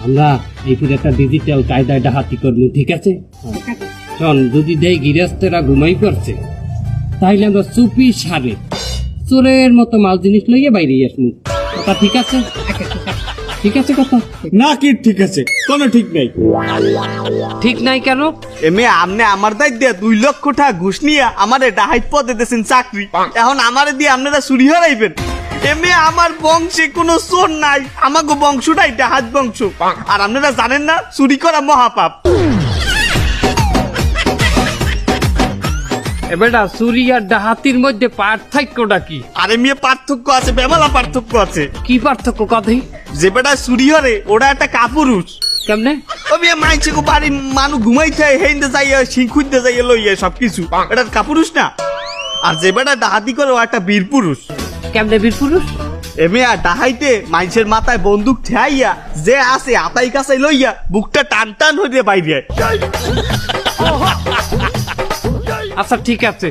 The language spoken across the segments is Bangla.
আমরা এইখানে একটা ডিজিটাল কায়দায় ডাহাতি করবো, ঠিক আছে? শোন, যদি দেই গৃহস্থেরা ঘুমাই পড়ছে, তাইলে আমরা চুপি সারে চোরের মতো মাল জিনিস লইয়ে বাইরে আসবো। কথা ঠিক আছে? ঠিক আছে কথা? না কি ঠিক আছে, কোনো ঠিক নাই। ঠিক নাই কেন? এমে আমনে আমার দায় দিয়ে 2 লক্ষ টাকা ঘুষ নিয়ে আমারে ডাহাইত পদে দিয়েছেন চাকরি, এখন আমারে দিয়ে আপনারা চুরি হারাইবেন? এমে আমার বংশে কোনো চোর নাই, আমাগো বংশটাই ডাহাত বংশ। আর আপনারা জানেন না চুরি করা মহাপাপ। এবারে চুরি আর ডাহাতির মধ্যে পার্থক্যটা কি? আরে মেয়ে পার্থক্য আছে, বেমালা পার্থক্য আছে। কি পার্থক্য কথাই? যে বেটা চুরি হরে ওরা একটা কাপুরুষ। কেমনে? ও মেয়ে মাইছে গো বাড়ি মানুষ ঘুমাইছে হেন্দে যাইয়া সিংখুইতে যাইয়া লইয়া সবকিছু, এটা কাপুরুষ না। আর যে বেটা ডাহাতি করে ও একটা বীর পুরুষ। কেমনে বীর পুরুষ? এমে আর ডাহাইতে মানুষের মাথায় বন্দুক ঠেয়াইয়া যে আছে আতাই কাছে লইয়া বুকটা টান টান হইয়া বাইরে। আচ্ছা ঠিক আছে,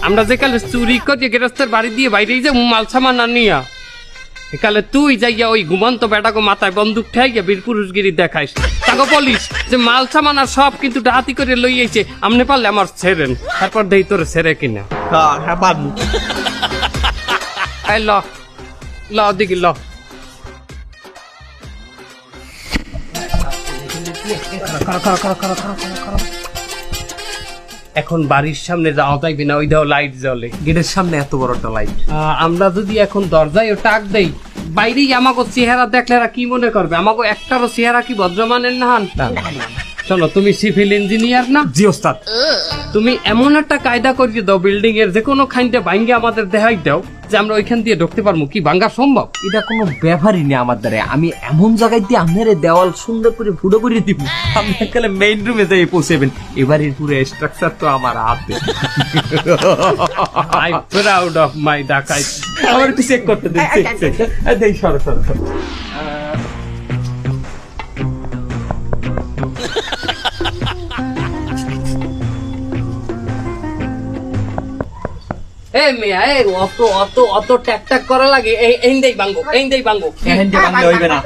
আমরা যে কালে চুরি করে গৃহস্থের বাড়ি দিয়ে বাইরে যে মাল সামান না নিয়া, একালে তুই যাইয়া ওই ঘুমন্ত বেটাকে মাথায় বন্দুক ঠেয়াইয়া বীর পুরুষগিরি দেখাইস, তাকে বলিস যে মাল সামান আর সব কিন্তু ডাহাতি করে লইয়েছে, আমনে পারলে আমার ছেড়েন, তারপর দেই তোর ছেড়ে কিনা। হ্যাঁ পারবো। ল ল দিকে ল। এখন বাড়ির সামনে যাওয়া যাইবে না, ওই দাও লাইট জ্বলে, গেটের সামনে এত বড় একটা লাইট। আমরা যদি এখন দরজায় টাক দেই, বাইরেই আমাকে চেহারা দেখলে এরা কি মনে করবে? আমাকে একটারও চেহারা কি ভদ্রমানের না হান? শোনো, তুমি সিভিল ইঞ্জিনিয়ার না? জি ওস্তাদ। তুমি এমন একটা কায়দা করিয়ে দাও বিল্ডিং এর যে কোনো খাইনটা ভাঙ্গে আমাদের দেখাই দাও যে আমরা ওইখান দিয়ে ঢুকতে পারবো। কি ভাঙ্গা সম্ভব? এটা কোনো ব্যাপারই নেই আমার দ্বারা। আমি এমন জায়গায় দিয়ে আপনার দেওয়াল সুন্দর করে ফুটো করে দিব, আপনি একালে মেইন রুমে যাই পৌঁছেবেন। এবারের পুরো স্ট্রাকচার তো আমার হাতে। আই প্রাউড অফ মাই ডাকাই। আমার একটু চেক করতে দিন। দেই সরো সরো সরো। এ মিয়া, এ অত অত অত ট্যাক ট্যাক করা লাগে? এই দেই ভাঙ্গো, এই দেই ভাঙ্গো। এখান দিয়ে বাংলে হইবে না।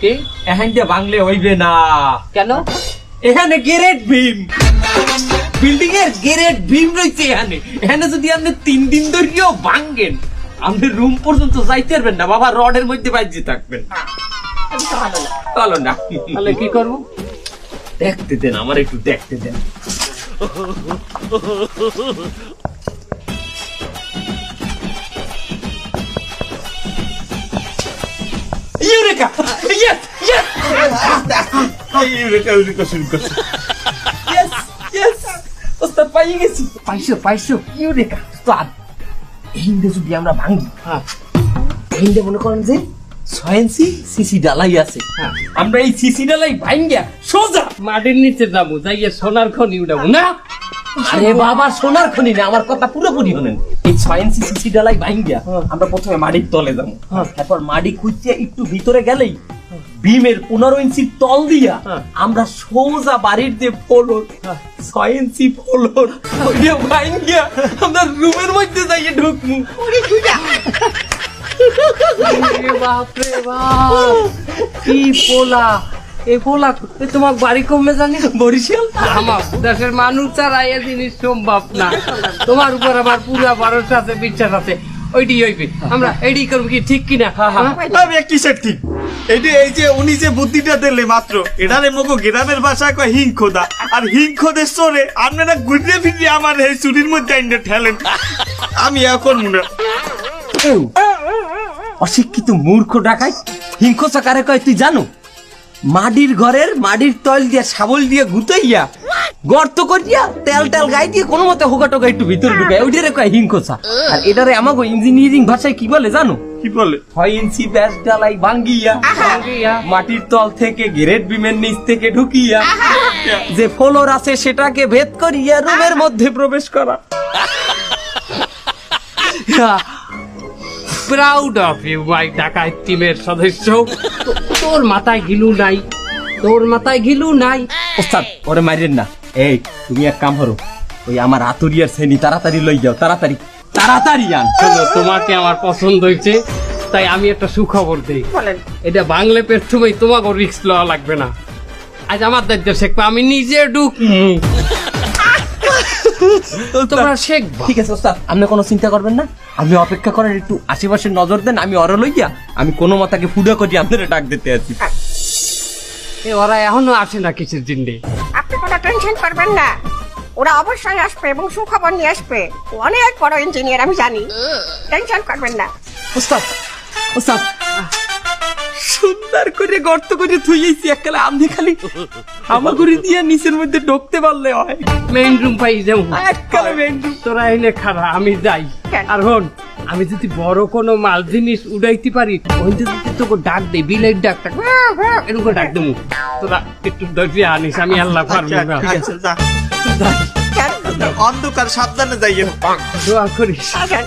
কি? এখান দিয়ে বাংলে হইবে না। কেন? এখানে গ্রেড বিম, বিল্ডিং এর গ্রেড বিম রয়েছে এখানে। এখানে যদি আপনি 3 দিন ধরেও ভাঙ্গেন, আপনি রুম পর্যন্ত যাইতে পারবেন না বাবা, রডের মধ্যে বাইজে থাকবেন। চলো না, তাহলে কি করবো? দেখতে দেন, আমার একটু দেখতে দেন। Eureka! Yes yes! Eureka eureka শুরু করছে। Yes yes! ওস্তাদ পাইয়ে গেছি। পাইছো পাইছো, ইউরেকা! ওস্তাদ, এই হিন্দে যদি আমরা ভাঙি, এই হিন্দে মনে করেন যে 6 ইঞ্চি সিসি ডালাই আছে, আমরা এই সিসি ডালাই ভাঙ্গিয়া সোজা মাটির নিচে যাবো, যাইয়া সোনার খনি উঠাবো না? আরে বাবা, সোনার খনি না, আমার কথা পুরোপুরি শুনেন। এই 6 ইঞ্চি সিসি ডালাই ভাঙ্গিয়া আমরা প্রথমে মাটির তলে যাবো, তারপর মাটি খুঁজতে একটু ভিতরে গেলেই বিমের 15 ইঞ্চি তল দিয়া আমরা সোজা বাড়ির যে ফ্লোর, 6 ইঞ্চি ফ্লোর ওইটা ভাঙ্গিয়া আমরা রুমের মধ্যে যাইয়ে ঢুকবো। বাপরে বাপ, কি পোলা! এই পোলা তোমার বাড়ি কমে জানি? বরিশাল। আমার দেশের মানুষ ছাড়া এ জিনিস সম্ভব না। তোমার উপর আমার পুরা ভরসা আছে, বিশ্বাস আছে। ওইটি হইবে, আমরা এইটি করবো। কি ঠিক কিনা? আমি কিসের ঠিক? এই যে উনি যে বুদ্ধিটা দিলে মাত্র, এটারে মগো গ্রামের ভাষায় কয় হিংখোদা। আর হিংখোদের সরে আপনারা ঘুরে ফিরে আমার এই চুরির মধ্যে আইনে ঠেলেন। আমি এখন মনে অশিক্ষিত মূর্খ ডাকাই, হিংসা কারে কয় তুই জানো? মাটির ঘরের মাটির তল দিয়ে শাবল দিয়ে গুতাইয়া গর্ত করিয়া তেল তেল গাই দিয়ে কোনো মতে হোগা টোকা একটু ভিতরে ঢুকায়, ওইটারে কয় হিংসা। আর এটারে আমাকে ইঞ্জিনিয়ারিং ভাষায় কি বলে জানো? কি বলে? 6 ইঞ্চি ব্যাস ডালাই ভাঙ্গিয়া মাটির তল থেকে গ্রেড বিমের নিচ থেকে ঢুকিয়া যে ফ্লোর আছে সেটাকে ভেদ করিয়া রুমের মধ্যে প্রবেশ করা। প্রাউড অফ ইউ মাই ডাকাইত টিমের সদস্য। তোর মাথায় গিলু নাই, তোর মাথায় গিলু নাই। ওস্তাদ ওরে মারিয়েন না। এই তুমি এক কাম করো, ওই আমার আতুরিয়ার শ্রেণী তাড়াতাড়ি লই যাও, তাড়াতাড়ি তাড়াতাড়ি আন। শোনো, তোমাকে আমার পছন্দ হয়েছে, তাই আমি একটা সুখবর দিই। বলেন। এটা বাংলা পেট সময় তোমাকে রিস্ক লওয়া লাগবে না। আজ আমার দায়িত্ব শেখবা, আমি নিজে তোমরা শেখবা। ঠিক আছে ওস্তাদ, আপনি কোনো চিন্তা করবেন না, আপনি অপেক্ষা করেন, একটু আশেপাশে নজর দেন, আমি অর লইয়া আমি কোনো মতাকে ফুডা করি আপনারা ডাক দিতে আছি। ওরা এখনো আসে না কিছুর দিন। আপনি কোনো টেনশন করবেন না, ওরা অবশ্যই আসবে এবং সুখবর নিয়ে আসবে। ও অনেক বড় ইঞ্জিনিয়ার, আমি জানি, টেনশন করবেন না। ওস্তাদ, ওস্তাদ, সুন্দর করে গর্ত করে থুইয়েছি এককালে, আপনি খালি হামাগুড়ি দিয়ে নিচের মধ্যে ঢুকতে পারলে হয়। মেইন রুম পাই যাও, এককালে মেইন রুম। তোরা এনে খারা, আমি যাই। আর হন, আমি যদি বড় কোনো মাল জিনিস উড়াইতে পারি, ওই যদি তোকে ডাক দেই, বিলের ডাকটা এরকম ডাক দেবো, তোরা একটু ধৈর্য আনিস, আমি আল্লাহ পারবো না। ঠিক আছে, যা। অন্ধকার, সাবধানে যাইও। দোয়া করিস। আসেন।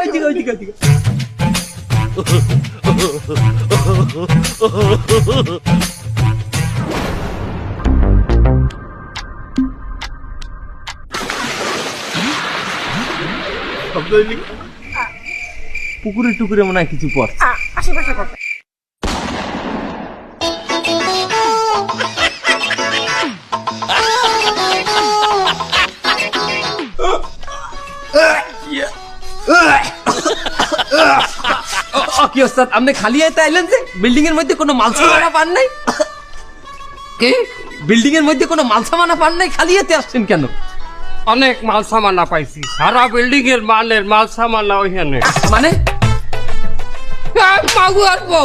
ওইদিকে ওইদিকে ওইদিকে। পুকুরে টুকুরে মনে হয় কিছু পর। আশেপাশে করবে। কি ওস্তাদ, আপনি খালি আইতে আইলেন যে? বিল্ডিং এর মধ্যে কোনো মাল সামানা পান নাই? কি? বিল্ডিং এর মধ্যে কোনো মাল সামানা পান নাই, খালি আইতে আসছেন কেন? অনেক মাল সামানা পাইছি, সারা বিল্ডিং এর মাল সামানা ওইখানে। মানে মাগু আরবো,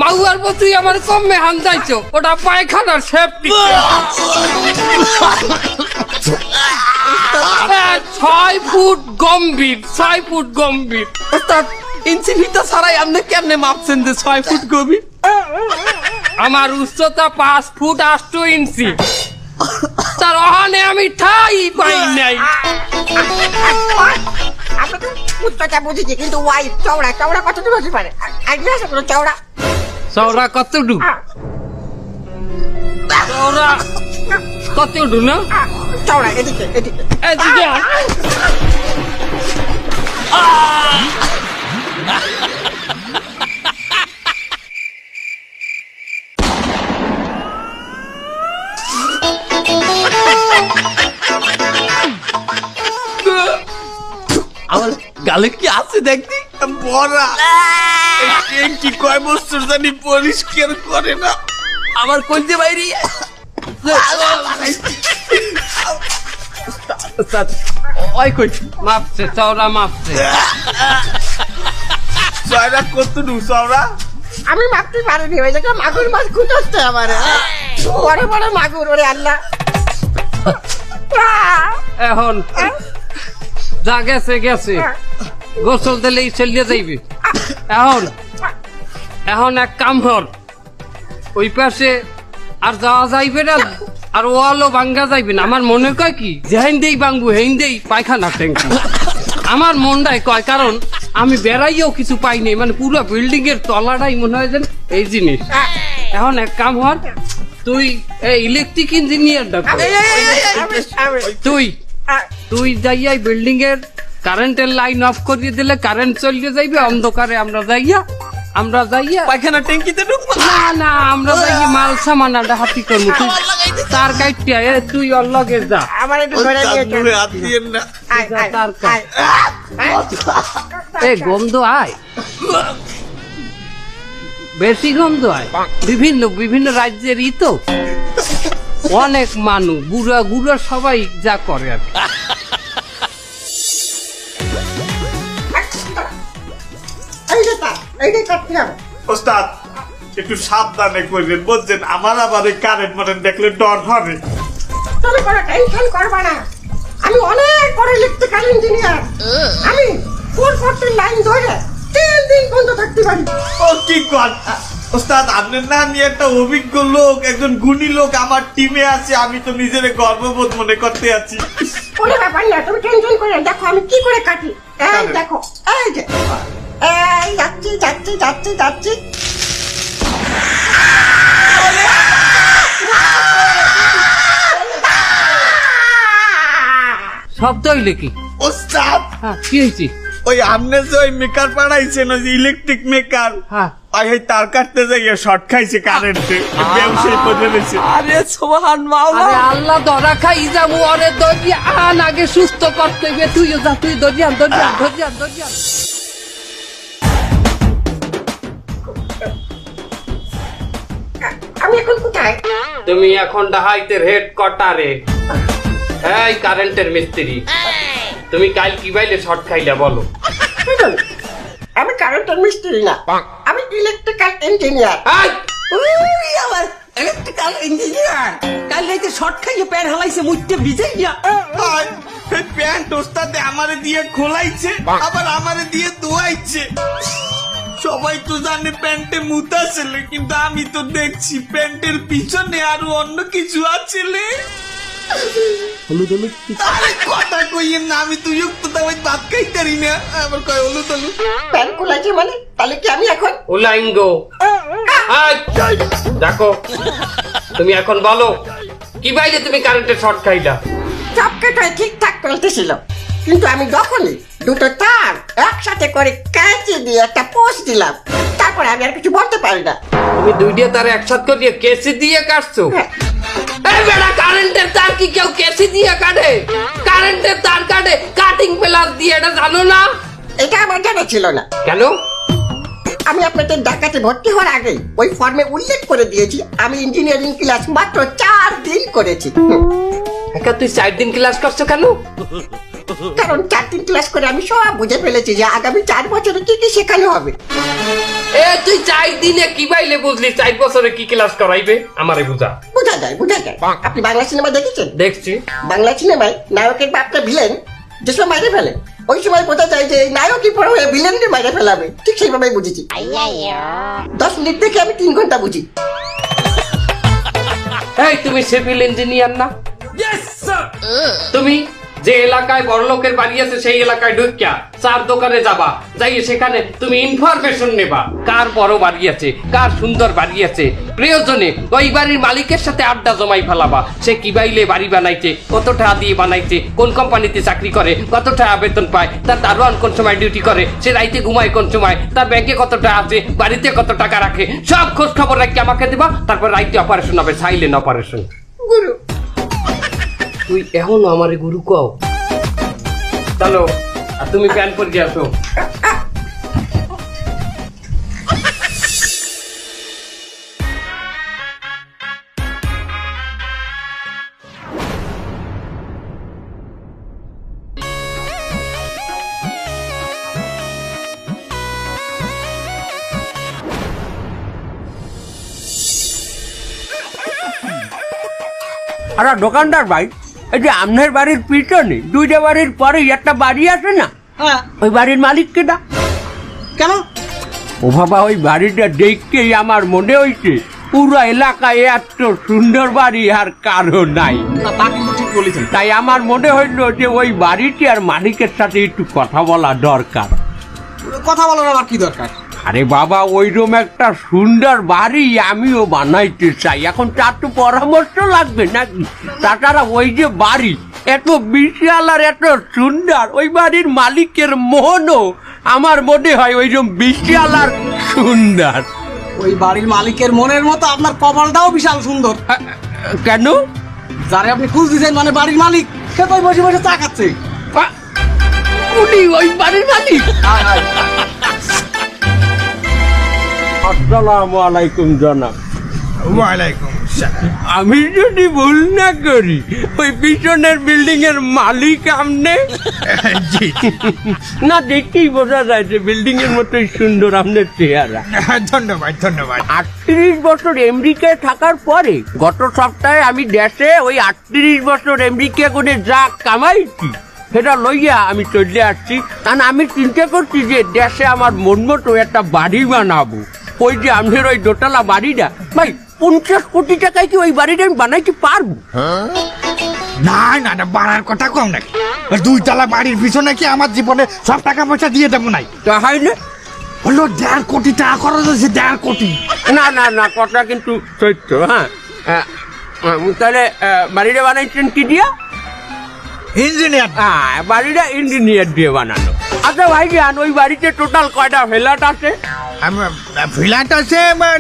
মাগু আরবো, তুই আমার কমে হান যাইছো, ওটা পায়খানার সেফটি। 6 ফুট গম্ভীর, 6 ফুট গম্ভীর। ওস্তাদ, ইঞ্চি ফিতা ছাড়াই আপনি কেমনে মাপছেন যে 6 ফুট গভীর? আমার উচ্চতা 5 ফুট 8 ইঞ্চি, তার অহানে আমি ঠাই পাই নাই। আমরা তো উচ্চতা বুঝেছি, কিন্তু ওয়াইড চওড়া, চওড়া কতটুকু হতে পারে? আইডিয়া আছে কোনো চওড়া? চওড়া কতটুকু? চওড়া কতটুকু না? চওড়া এদিকে, এদিকে। এদিকে আয়। আমার গালে কি আছে দেখতি? বড়া, কি কয় বছর জানি পরিষ্কার করে না। আমার কলজে বাইরে। ওস্তাদ, ওই কই মাপছে, চওড়া মাপছে। ছয়টা কতটুকু চওড়া? আমি মাপতে পারিনি, ওই জায়গায় মাগুর মাছ খুঁজছে আমার, বড় বড় মাগুর, ওরে আল্লাহ। এখন যা গেছে গেছে, গোসল দিলেই চলিয়ে যাইবি। এখন এখন এক কাম কর, ওই পাশে আর যাওয়া যাইবে না, আর ওয়ালও ভাঙ্গা যাইবে না। আমার মনে কয় কি, যেহেন দেই ভাঙবো হেন দেই পায়খানা ট্যাঙ্কি। আমার মনটাই কয়, কারণ আমি বেড়াইও কিছু পাইনি, মানে পুরো বিল্ডিং এর তলাটাই মনে হয় যেন এই জিনিস। এখন এক কাম হর, তুই ইলেকট্রিক ইঞ্জিনিয়ার ডাক, তুই যাইয়াই বিল্ডিং এর কারেন্টের লাইন অফ করিয়ে দিলে কারেন্ট চলিয়ে যাইবে, অন্ধকারে আমরা যাইয়া পায়খানা ট্যাঙ্কিতে ঢুকবো। না না, আমরা যাই মাল সামানাটা হাতি করবো। তুই তার কাইটিয়া তুই ওর লগে যা। আমার একটু ধরে নিয়ে চল। দূরে হাত দিয়েন না। আয়, আয়, তার আয়। এ গন্ধ আয়, বেশি গন্ধ আয়। বিভিন্ন বিভিন্ন রাজ্যের ই তো, অনেক মানুষ বুড়া বুড়া সবাই যা করে আর কি। এই যে তা, এইটাই কাটতে হবে। ওস্তাদ, একটু সাবধানে করবেন, বুঝছেন? আমার আবার কারেন্ট মারেন্ট দেখলে ডর হবে। তুমি কোনো টেনশন করবা না, আমি অনেক বড় ইলেকট্রিক্যাল ইঞ্জিনিয়ার। আমি 440 লাইন ধরে 3 দিন বন্ধ থাকতে পারি। ও কি কর ওস্তাদ, আপনার না, আমি একটা অভিজ্ঞ লোক, একজন গুণী লোক আমার টিমে আছে। আমি তো নিজের গর্ববোধ মনে করতে আছি। কোনো ব্যাপার না, তুমি টেনশন করে না। দেখো আমি কি করে কাটি। এই দেখো, এই যে যাচ্ছি শব্দ হইলে কি? ওস্তাদ হ্যাঁ, কি হয়েছে? ওই আপনি যে ওই মেকার পাঠাইছেন ওই যে ইলেকট্রিক মেকার হ্যাঁ। ওই তার কাটতে যাইয়া শর্ট খাইছে কারেন্টে ব্যবসায়ী করে দিয়েছে। আরে সোহান মাওলা আরে আল্লাহ ধরা খাই যাবো ওরে দরিয়া আন আগে সুস্থ করতে হবে তুইও যা তুই দরিয়ান। আমি এখন কোথায়? তুমি এখন ডাহাইতের হেড কোয়ার্টারে। এই কারেন্টের মিস্ত্রি, তুমি কাল কি বাইলে শর্ট খাইলা বলো? শুনুন, আমি কারেন্টের মিস্ত্রি না, আমি ইলেকট্রিক্যাল ইঞ্জিনিয়ার। আমার ইলেকট্রিক্যাল ইঞ্জিনিয়ার কাল রাতে শর্ট খাইয়ে প্যান হালাইছে মুইতে ভিজাই গিয়া আর এই প্যান্ট ওস্তাদে আমারে দিয়ে খোলাইছে আবার আমারে দিয়ে ধোয়াইছে। সবাই তো জানে প্যান্টে মুতা ছিল, কিন্তু আমি তো দেখছি প্যান্টের পিছনে আরো অন্য কিছু আছে। আরে কথা কইয়েন না, আমি তো যুক্ত তাই ভাত খাইতারি না, আবার কয় হলুদ হলুদ। প্যান খুলেছে মানে তাহলে কি আমি এখন? উলাইঙ্গো দেখো, তুমি এখন বলো কি বাইলে তুমি কারেন্টের শর্ট খাইলা? সবকিছু ঠিকঠাক চলতেছিল, কিন্তু আমি যখনই দুটো তার একসাথে করে কাঁচি দিয়ে একটা পোস্ট দিলাম, তারপরে আমি আর কিছু বলতে পারি না। তুমি দুইটা তার একসাথে করিয়ে কেসি দিয়ে কাটছো? হ্যাঁ। এই বেটা, কারেন্টের তার কি কেউ কেসি দিয়ে কাটে? কারেন্টের তার কাটে কাটিং প্লাস দিয়ে, এটা জানো না? এটা আমার জানা ছিল না। কেন? আমি আপনাদের ডাকাতে ভর্তি হওয়ার আগেই ওই ফর্মে উল্লেখ করে দিয়েছি আমি ইঞ্জিনিয়ারিং ক্লাস মাত্র 4 দিন করেছি। একা তুই 4 দিন ক্লাস করছো কেন? কারণ 4 দিন ক্লাস করে আমি সব বুঝে ফেলেছি যে আগামী 4 বছরে কি কি শেখানো হবে। এ তুই 4 দিনে কি বাইলে বুঝলি 4 বছরে কি ক্লাস করাইবে? আমারে বুঝা। বোঝা যায়। আপনি বাংলা সিনেমা দেখেছেন? দেখছি। বাংলা সিনেমায় নায়কের বাপটা ভিলেন যে সময় মাইরে ফেলে, ওই সময় বোঝা যায় যে নায়কই পরে হয়ে ভিলেনকে মাইরে ফেলাবে। ঠিক সেইভাবেই বুঝেছি। 10 মিনিট থেকে আমি 3 ঘন্টা বুঝি। এই তুমি সিভিল ইঞ্জিনিয়ার না? তুমি যে এলাকায় বড়লোকের বাড়ি আছে সেই এলাকায় ঢুকিয়া চার দোকানে যাবা, যাইয়ে সেখানে তুমি ইনফরমেশন নেবা কার বড় বাড়ি আছে, কার সুন্দর বাড়ি আছে। প্রয়োজনে ওই বাড়ির মালিকের সাথে আড্ডা জমাই ফেলাবা। সে কি বাইলে বাড়ি বানাইছে, কত টাকা দিয়ে বানাইছে, কোন কোম্পানিতে চাকরি করে, কত টাকা বেতন পায়, তার দারোয়ান কোন সময় ডিউটি করে, সে রাইতে ঘুমায় কোন সময়, তার ব্যাংকে কত টাকা আছে, বাড়িতে কত টাকা রাখে, সব খোঁজ খবর রাখি আমাকে দিবা। তারপর রাইতে অপারেশন হবে, সাইলেন্ট অপারেশন। গুরু, তুই এখনো আমারে গুরু কও? চলো, আর তুমি প্যান পরে আসো। আরে দোকানদার ভাই, এই যে আপনার বাড়ির পিছনে 2টা বাড়ির পরে একটা বাড়ি আছে না, ওই বাড়ির মালিক কেটা? কেন? ও বাবা, ওই বাড়িটা দেখতেই আমার মনে হইছে পুরো এলাকায় এত সুন্দর বাড়ি আর কারো নাই। তা কিন্তু ঠিক বলেছেন। তাই আমার মনে হইলো যে ওই বাড়িটি আর মালিকের সাথে একটু কথা বলা দরকার। কথা বলার আবার কি দরকার? আরে বাবা, ওইরকম একটা সুন্দর বাড়ি আমিও বানাইতে চাই। এখন তার তো পরামর্শ লাগবে নাকি? তাছাড়া ওই যে বাড়ি এত বিশাল আর এত সুন্দর, ওই বাড়ির মালিকের মনও আমার মনে হয় ওইরকম বিশাল আর সুন্দর। ওই বাড়ির মালিকের মনের মতো আপনার কপালটাও বিশাল সুন্দর। কেন? যারে আপনি খুঁজ দিচ্ছেন মানে বাড়ির মালিক, সে তো বসে বসে চা খাচ্ছে। উনি ওই বাড়ির মালিক? আসসালামু আলাইকুম জনাব। ওয়ালাইকুম আসসালাম। আমি যদি ভুল না করি ওই পিছনের বিল্ডিং এর মালিক আমনে? না, দেখতেই বোঝা যায় যে বিল্ডিং এর মতোই সুন্দর আপনার চেহারা। ধন্যবাদ ধন্যবাদ। 38 বছর আমেরিকায় থাকার পরে গত সপ্তাহে আমি দেশে ওই 38 বছর আমেরিকা করে যা কামাইছি সেটা লইয়া আমি চলে আসছি। কারণ আমি চিন্তা করছি যে দেশে আমার মন মতো একটা বাড়ি বানাবো। ওই যে আমাদের ওই দোতলা বাড়িটা, ভাই 50 কোটি টাকায় কি ওই বাড়িটা আমি বানাইতে পারবো? না না না, বাড়ার কথা কম নাকি? 2 তলা বাড়ির পিছনে কি আমার জীবনে সব টাকা পয়সা দিয়ে দেবো নাই? তাহলে হলো 1.5 কোটি টাকা খরচ হয়েছে, 1.5 কোটি। না না না, কথা কিন্তু সত্য। হ্যাঁ তাহলে বাড়িটা বানাইছেন কি দিয়া? ইঞ্জিনিয়ার। হ্যাঁ, বাড়িটা ইঞ্জিনিয়ার দিয়ে বানানো। আচ্ছা ভাইজান, ওই বাড়িতে টোটাল কয়টা ফ্ল্যাট আছে? ফ্ল্যাট আছে,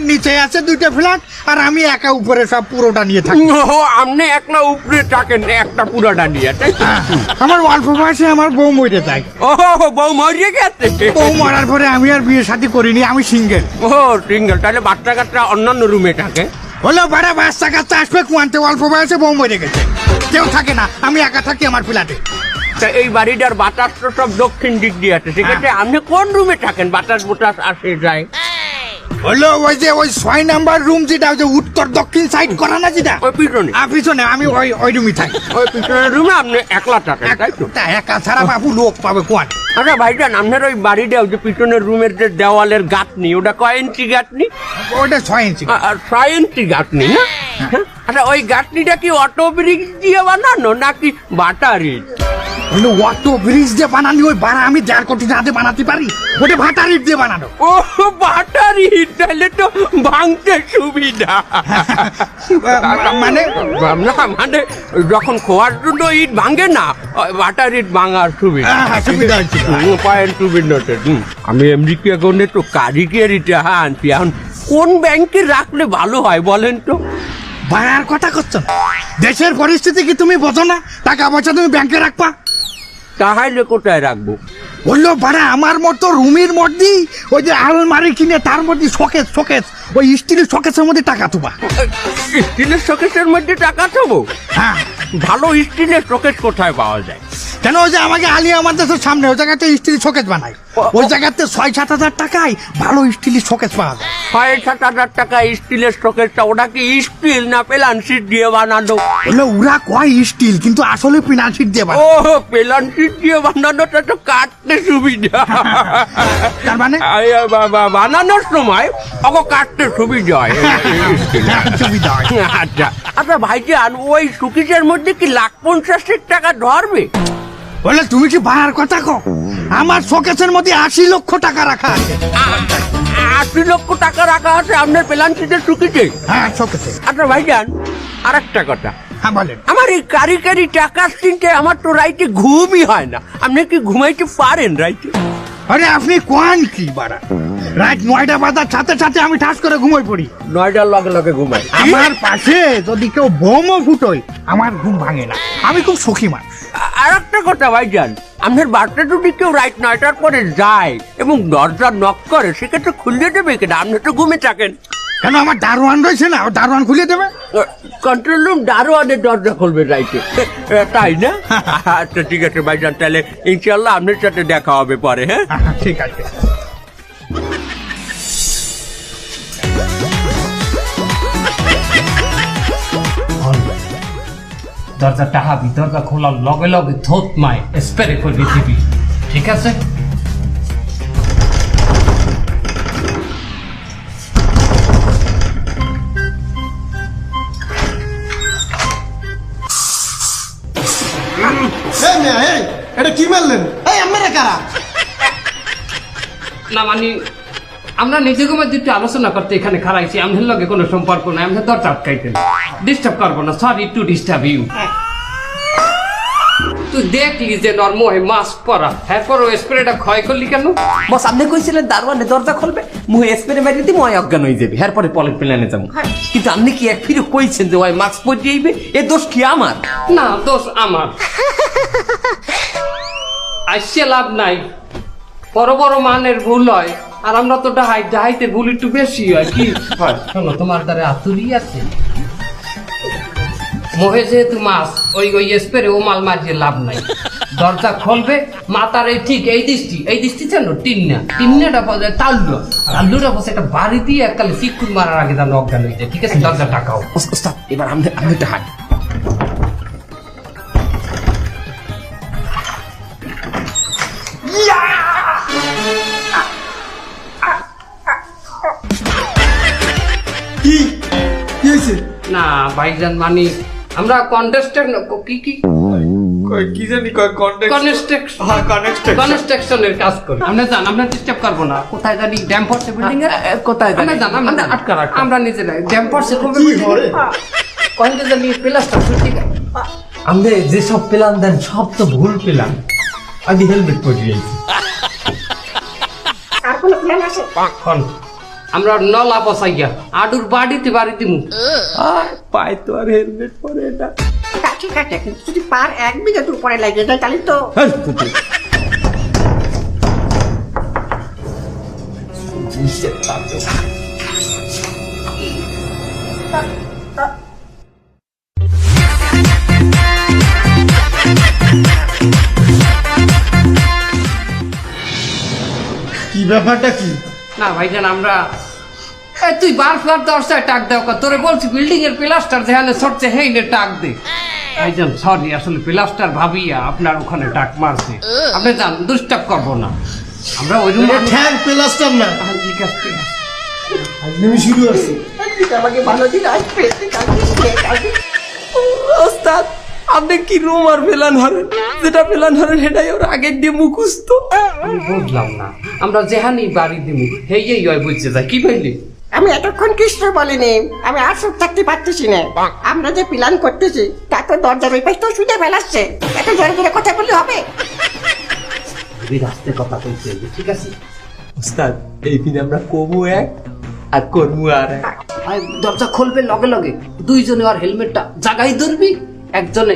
নিচে আছে 2টা ফ্ল্যাট, আর আমি একা উপরে সব পুরোটা নিয়ে থাকি। ও, আপনি একলা উপরে থাকেন, একটা পুরাটা নিয়ে, তাই তো? আমার অল্প বয়সে আমার বউ মরে যায়। ও, বউ মরিয়ে গেছে? বউ মরার পরে আমি আর বিয়ে শাদী করিনি, আমি সিঙ্গেল। ও, সিঙ্গেল। তাহলে বাচ্চা কাচ্চা অন্যান্য রুমে থাকে? হলো বাড়া বাচ্চা কাচ্চা আসবে কুয়ান্তে, অল্প বয়সে বউ মরে গেছে, কেউ থাকে না, আমি একা থাকি আমার ফ্ল্যাটে। তা এই বাড়িটার বাতাস তো সব দক্ষিণ দিক দিয়ে আছে, সেক্ষেত্রে আপনি কোন রুমে থাকেন? বাতাস বোতাস আসে যায়? হলো ওই যে ওই 6 নাম্বার রুম, যেটা ওই যে উত্তর দক্ষিণ সাইড করা না, যেটা ওই পিছনে? পিছনে, আমি ওই রুমই থাকি। ওই পিছনের রুমে আপনি একলা থাকেন, তাই তো? তা একা ছাড়া বাবু লোক পাবে কোয়ান। আচ্ছা ভাইজান, আপনার ওই বাড়িটা ওই যে পিছনের রুমের যে দেওয়ালের গাঁথনি, ওটা কয় ইঞ্চি গাঁথনি? ওইটা 6 ইঞ্চি। আর 6 ইঞ্চি গাঁথনি না? হ্যাঁ। আচ্ছা, ওই গাঁথনিটা কি অটো ব্রিজ দিয়ে বানানো নাকি বাটারি? হলো অটো ব্রিজ দিয়ে বানানি, ওই বাড়া আমি 1.5 কোটি টাকা বানাতে পারি, ওটা ভাটার ইট দিয়ে বানানো। ও, বাটারি! তাহলে তো ভাঙতে সুবিধা। মানে না, মানে যখন খোয়ার জন্য ইট ভাঙে না, বাটার ইট ভাঙার সুবিধা। সুবিধা হচ্ছে। পয়েন্ট সুবিধাতে। আমি আমেরিকা গনে তো কারিগরিটা আনছি। এখন কোন ব্যাংকে রাখলে ভালো হয় বলেন তো? বাড়ার কথা করছো না? দেশের পরিস্থিতি কি তুমি বোঝো না? টাকা পয়সা তুমি ব্যাংকে রাখবা, তাহলে কোথায় রাখবো? বললো বাড়া আমার মতো রুমের মধ্যে ওই যে আলমারি কিনে তার মধ্যে শোকেস ওই স্টিলের শোকেসের মধ্যে টাকা তুবা। স্টিলের শোকেসের মধ্যে টাকা থবো? হ্যাঁ। ভালো স্টিলের শোকেস কোথায় পাওয়া যায়? কেন ওই যে আমাকে আলিয়া মাদ্রাসার সামনে ওই জায়গাতে স্টিল শোকেস বানায়, ওই জায়গাতে 6-7 হাজার টাকায় ভালো স্টিলের শোকেস পাওয়া যায়। 6-7 হাজার টাকা স্টিলের শোকেসটা, ওটা কি স্টিল না পেলান্সিট দিয়ে বানানো? বললো ওরা কয় স্টিল, কিন্তু আসলে পিনাশিট দিয়ে ও, বানায়। পেলান্সিট দিয়ে বানানোটা তো কাটতে সুবিধা। তার মানে বানানোর সময় ওকে কাটতে সুবিধা হয়। সুবিধা হয়। আচ্ছা আচ্ছা ভাইজান, ওই সুকিসের মধ্যে কি 1,50,000 টাকা ধরবে? বলে তুমি কি বাড়ার কথা কো? আমার শোকেসের মধ্যে 80 লক্ষ টাকা রাখা আছে। 80 লক্ষ টাকা রাখা আছে আপনার পেলান্সিটের সুকিসে? হ্যাঁ, শোকেসে। আচ্ছা ভাইজান, আর একটা কথা, হ্যাঁ বলেন। আমার এই কারি টাকার চিনতে আমার তো রাইতে ঘুমই হয় না। আপনি কি ঘুমাইতে পারেন রাইতে? আরে আপনি কোন কি বাড়া, রাত 9টা বাজার সাথে সাথে আমি ঠাস করে ঘুমাই পড়ি। 9টার লগে লগে ঘুমাই? আমার পাশে যদি কেউ বোমও ফুটোয় আমার ঘুম ভাঙে না, আমি খুব সুখী মানুষ। আর একটা কথা ভাইজান, আপনার বাড়িতে যদি কেউ রাত 9টার পরে যায় এবং দরজা নক করে, সেক্ষেত্রে খুলে দেবে কেন? আপনি তো ঘুমে থাকেন। কেন আমার দারোয়ান রয়েছে না, ও দারোয়ান খুলে দেবে। কন্ট্রোল রুম দারোয়ানের দরজা খুলবে রাইতে, তাই না? আচ্ছা ঠিক আছে ভাইজান, তাহলে ইনশাল্লাহ আপনার সাথে দেখা হবে পরে। হ্যাঁ ঠিক আছে। দরজা টাহাবি, দরজা খোলার লগে লগে ধোত মায় স্প্রে করবি দিবি, ঠিক আছে? এটা কি মারলেন? এই আমরা কারা? না মানে আমরা নিজেকে মধ্যে একটু আলোচনা করতে এখানে খারাইছি, আমাদের লগে কোনো সম্পর্ক নাই, আমরা দরজা আটকাইতেন, ডিস্টার্ব করবো না, সরি টু ডিস্টার্ব ইউ। তুই দেখলি যে নর্ম হয়ে মাস্ক পরা, এরপর ও স্প্রেটা ক্ষয় করলি কেন? বস আপনি কইছিলেন দারোয়ানে দরজা খুলবে, মুহে স্প্রে মারি দিই, মই অজ্ঞান হয়ে যাবে, এরপরে পলিট প্ল্যানে যাবো। কিন্তু আপনি কি এক ফিরে কইছেন যে ওই মাস্ক পরে যাইবে, এ দোষ কি আমার? না, দোষ আমার। আসছে লাভ নাই, বড় বড় মানের ভুল হয়, আর আমরা তো ডাহাইতে ভুল একটু বেশি হয়। কি হয় শোনো, তোমার দ্বারা আতুরি আছে মোহে, যেহেতু মাছ ওই স্প্রে ও মাল মারিয়ে লাভ নাই। দরজা খুলবে, মাথার এই ঠিক এই দৃষ্টি জানো, টিন্নাটা তাল্লুটা বসে একটা বাড়ি দিয়ে এককালে চিকুন মারার আগে যেন অজ্ঞান হয়ে যায়, ঠিক আছে? দরজা টাকাও। ওস্তাদ এবার আপনি একটা হাই। কি কি হয়েছে? না ভাইজান, মানে আমরা কন্টেস্টেন্ট কি কি জানি কয় কনস্ট্রাকশনের কাজ করি। আমরা জান, আমরা ডিস্টার্ব করবো না। কোথায় জানি ড্যাম পড়ছে বিল্ডিং এর, কোথায় জানি? আমরা জান, আমরা আটকা রাখো। আমরা নিজেরা ড্যাম পড়ছে কবে বিল্ডিং কয়েকটা জানি প্লাস্টার ছুটি। আমাদের যেসব প্ল্যান দেন সব তো ভুল প্ল্যান। আমি হেলমেট পরে গেছি। আর কোনো প্ল্যান আছে? আমরা নলা বসাইয়া আডুর বাড়িতে বাড়ি দিমু। পায় তো আর হেলমেট পরে এটা। ঠিক আছে, কিন্তু যদি পার 1 বিঘা দূর পরে লাগে যায় তাহলে তো কি ব্যাপারটা কি? না ভাইজান, আমরা তুই বার দশটায় টাক দেও। তোরে বলছি বিল্ডিং এর প্লাস্টার যেখানে সরছে হেইনে টাক দে। ভাইজান সরি, আসলে প্লাস্টার ভাবিয়া আপনার ওখানে টাক মারছে। আপনি জান, ডিস্টার্ব করবো না। আমরা ওই রুমে ঠ্যাং প্লাস্টার না, ঠিক আছে। আজকে শুরু আছে। আমাকে ভালো দিন আসবে। ওস্তাদ আপনি কি রুম আর প্ল্যান হারেন? যেটা প্ল্যান হারেন সেটাই ওর আগের দিয়ে মুখস্থ। আমি বুঝলাম না, আমরা যেহানি বাড়ি দিমু হেই হয় বুঝছে যায় কি পাইলি? আমি এতক্ষণ কিছু বলিনি, আমি আর চুপ থাকতে পারতেছি না। আমরা যে প্ল্যান করতেছি তা তো দরজার ওই পাশ তো শুনে ফেলাচ্ছে। এত জোরে জোরে কথা বললে হবে? রাস্তে কথা কইতে ঠিক আছে। ওস্তাদ এই দিন আমরা কমু এক আর করমু আর এক। আর দরজা খুলবে লগে লগে দুইজনে আর হেলমেটটা জাগাই ধরবি, একজনে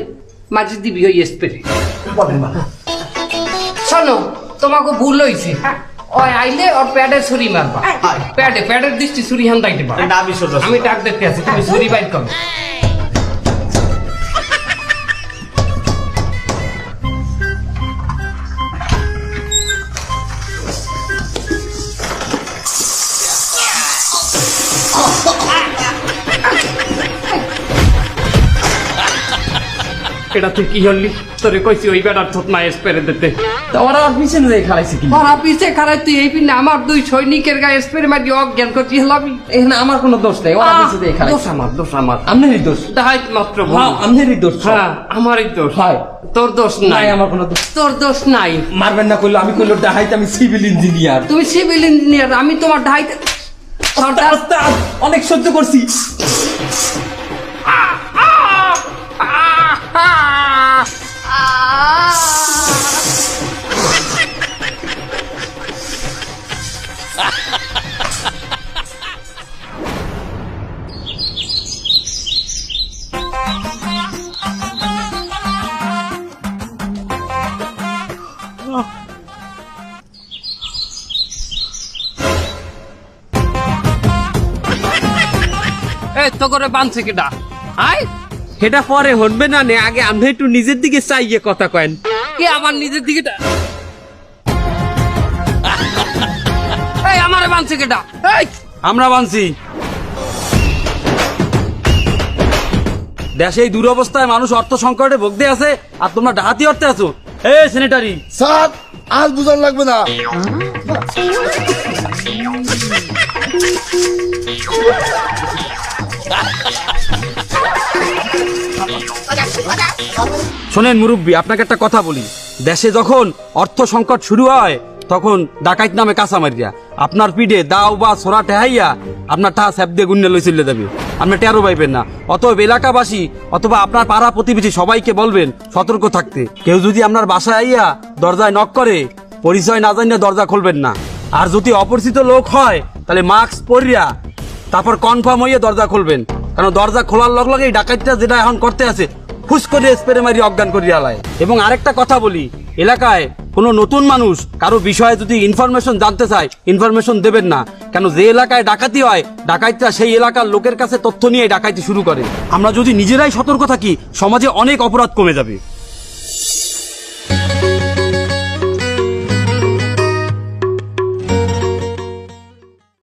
মাঝে দিবি ওই স্প্রে। শোনো, তোমাকে ভুল হইছে। ওই আইলে ওর প্যাডে ছুরি মারবা। প্যাডের দৃষ্টি ছুরি হান্দাইতে পারে। আমি ডাক দেখতে আছি, তুমি ছুরি বাইর করো। এটা তুই কি হলি? তোরে কইছি ওই বেড়ার থত না স্প্রে দিতে। ওরা আর পিছনে যাই খালাইছে কি? ওরা পিছে খারাই তুই এই পিনে আমার দুই সৈনিকের গায়ে স্প্রে মারি অজ্ঞান করছি হলাবি। এখানে আমার কোনো দোষ নেই, ওরা পিছে যাই খালাইছে। দোষ আমার আপনারই দোষ। দাহাইত মাত্র ভুল। হ্যাঁ আপনারই দোষ। হ্যাঁ আমারই দোষ। হয় তোর দোষ নাই। নাই আমার কোনো দোষ। তোর দোষ নাই। মারবেন না কইলো, আমি কইলো ডাহাইতে আমি সিভিল ইঞ্জিনিয়ার। তুমি সিভিল ইঞ্জিনিয়ার, আমি তোমার ঢাইতে ওস্তাদ অনেক সহ্য করছি। এই তো করে বানছে কেডা? আয় সেটা পরে হনবে না নে, আগে আপনি একটু নিজের দিকে চাইয়ে কথা কয়েন। কি আমার নিজের দিকে এই আমারে বানছে কেডা? এই আমরা বানছি। দেশে এই দুরবস্থায় মানুষ অর্থ সংকটে ভুগতে আছে আর তোমরা ডাহাতি অর্থে আছো। এ সেনেটারি স্যার আজ বুঝান লাগবে না। শোনেন মুরব্বী, আপনাকে একটা কথা বলি। দেশে যখন অর্থ সংকট শুরু হয় তখন ডাকাইত নামে কাঁচা মারিয়া আপনার পিঠে দাও বা ছোড়া টেহাইয়া আপনার টা স্যাপ দিয়ে গুন্নে লই চলে যাবে। আপনি টেরো পাইবেন না। অতএব এলাকাবাসী অথবা আপনার পাড়া প্রতিবেশী সবাইকে বলবেন সতর্ক থাকতে। কেউ যদি আপনার বাসায় আইয়া দরজায় নক করে, পরিচয় না জানিয়ে দরজা খুলবেন না। আর যদি অপরিচিত লোক হয় তাহলে মাস্ক পরিয়া তারপর কনফার্ম হইয়া দরজা খুলবেন। কারণ দরজা খোলার লগ লগেই ডাকাইতটা যেটা এখন করতে আছে ফুস করে স্প্রে মারি অজ্ঞান করিয়া লায়। এবং আরেকটা কথা বলি, এলাকায় কোনো নতুন মানুষ কারো বিষয়ে যদি ইনফরমেশন জানতে চায়, ইনফরমেশন দেবেন না। কেন যে এলাকায় ডাকাতি হয় ডাকাইতরা সেই এলাকার লোকের কাছে তথ্য নিয়ে ডাকাইতে শুরু করে। আমরা যদি নিজেরাই সতর্ক থাকি সমাজে অনেক অপরাধ কমে যাবে।